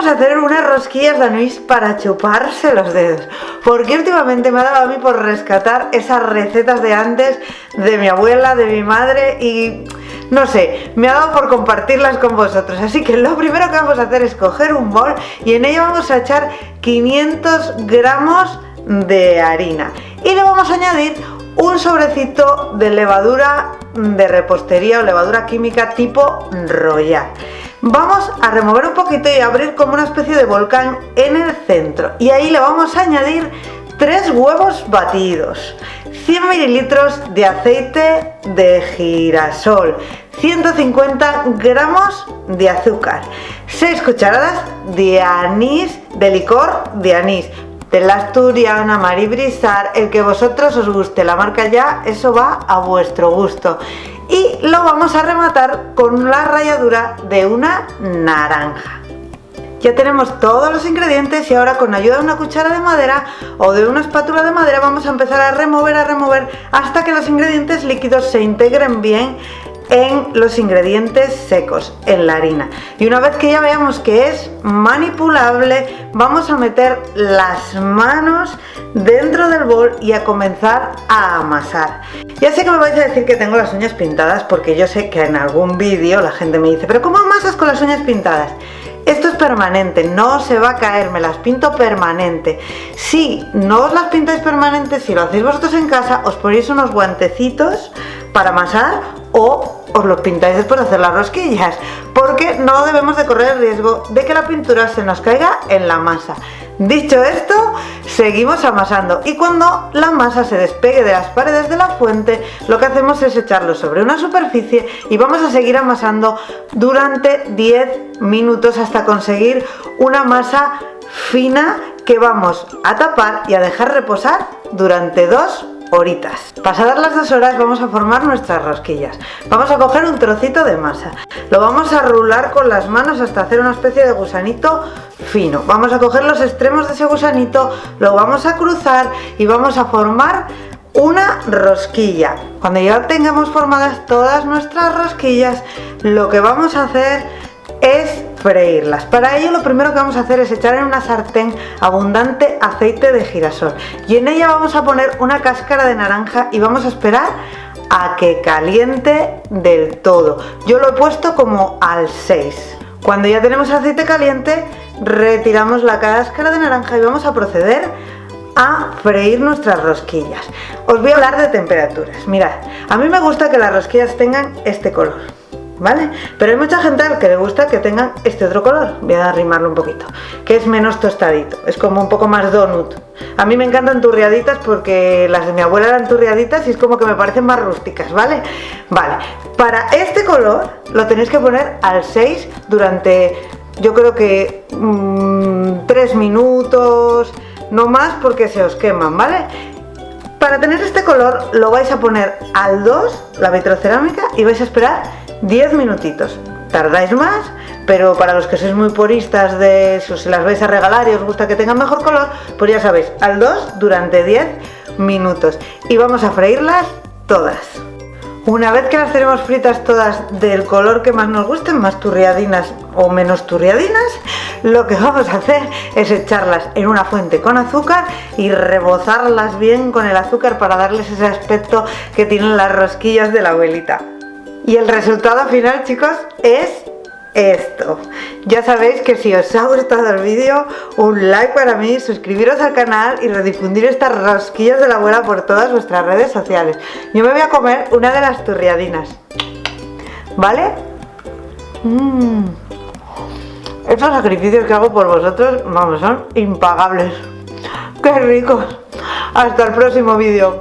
a hacer unas rosquillas de anís para chuparse los dedos, porque últimamente me ha dado a mí por rescatar esas recetas de antes de mi abuela, de mi madre y no sé, me ha dado por compartirlas con vosotros. Así que lo primero que vamos a hacer es coger un bol y en ello vamos a echar 500 gramos de harina y le vamos a añadir un sobrecito de levadura de repostería o levadura química tipo Royal. Vamos a remover un poquito y abrir como una especie de volcán en el centro y ahí le vamos a añadir 3 huevos batidos, 100 mililitros de aceite de girasol, 150 gramos de azúcar, 6 cucharadas de anís, de licor de anís, de la Asturiana, Maribrizar, el que vosotros os guste, la marca ya, eso va a vuestro gusto. Y lo vamos a rematar con la ralladura de una naranja. Ya tenemos todos los ingredientes y ahora con ayuda de una cuchara de madera o de una espátula de madera vamos a empezar a remover hasta que los ingredientes líquidos se integren bien en los ingredientes secos, en la harina. Y una vez que ya veamos que es manipulable, vamos a meter las manos dentro del bol y a comenzar a amasar. Ya sé que me vais a decir que tengo las uñas pintadas, porque yo sé que en algún vídeo la gente me dice, pero ¿cómo amasas con las uñas pintadas? Esto es permanente, no se va a caer, me las pinto permanente. Si no os las pintáis permanente, si lo hacéis vosotros en casa, os ponéis unos guantecitos para amasar o os los pintáis después de hacer las rosquillas, porque no debemos de correr el riesgo de que la pintura se nos caiga en la masa. Dicho esto, seguimos amasando y cuando la masa se despegue de las paredes de la fuente, lo que hacemos es echarlo sobre una superficie y vamos a seguir amasando durante 10 minutos hasta conseguir una masa fina que vamos a tapar y a dejar reposar durante 2 horitas. Pasadas las 2 horas vamos a formar nuestras rosquillas. Vamos a coger un trocito de masa, lo vamos a rular con las manos hasta hacer una especie de gusanito fino. Vamos a coger los extremos de ese gusanito, lo vamos a cruzar y vamos a formar una rosquilla. Cuando ya tengamos formadas todas nuestras rosquillas, lo que vamos a hacer es freírlas. Para ello lo primero que vamos a hacer es echar en una sartén abundante aceite de girasol y en ella vamos a poner una cáscara de naranja y vamos a esperar a que caliente del todo. Yo lo he puesto como al 6. Cuando ya tenemos aceite caliente, retiramos la cáscara de naranja y vamos a proceder a freír nuestras rosquillas. Os voy a hablar de temperaturas. Mirad, a mí me gusta que las rosquillas tengan este color, ¿vale? Pero hay mucha gente al que le gusta que tengan este otro color. Voy a arrimarlo un poquito, que es menos tostadito, es como un poco más donut. A mí me encantan turriaditas porque las de mi abuela eran turriaditas y es como que me parecen más rústicas, ¿vale? Vale, para este color lo tenéis que poner al 6 durante, yo creo que 3 minutos, no más porque se os queman, ¿vale? Para tener este color lo vais a poner al 2, la vitrocerámica, y vais a esperar 10 minutitos. Tardáis más, pero para los que sois muy puristas de eso, si las vais a regalar y os gusta que tengan mejor color, pues ya sabéis, al 2 durante 10 minutos. Y vamos a freírlas todas. Una vez que las tenemos fritas todas del color que más nos gusten, más turriadinas o menos turriadinas, lo que vamos a hacer es echarlas en una fuente con azúcar y rebozarlas bien con el azúcar para darles ese aspecto que tienen las rosquillas de la abuelita. Y el resultado final, chicos, es esto. Ya sabéis que si os ha gustado el vídeo, un like para mí, suscribiros al canal y redifundir estas rosquillas de la abuela por todas vuestras redes sociales. Yo me voy a comer una de las turriadinas, ¿vale? Estos sacrificios que hago por vosotros, vamos, son impagables. ¡Qué ricos! Hasta el próximo vídeo.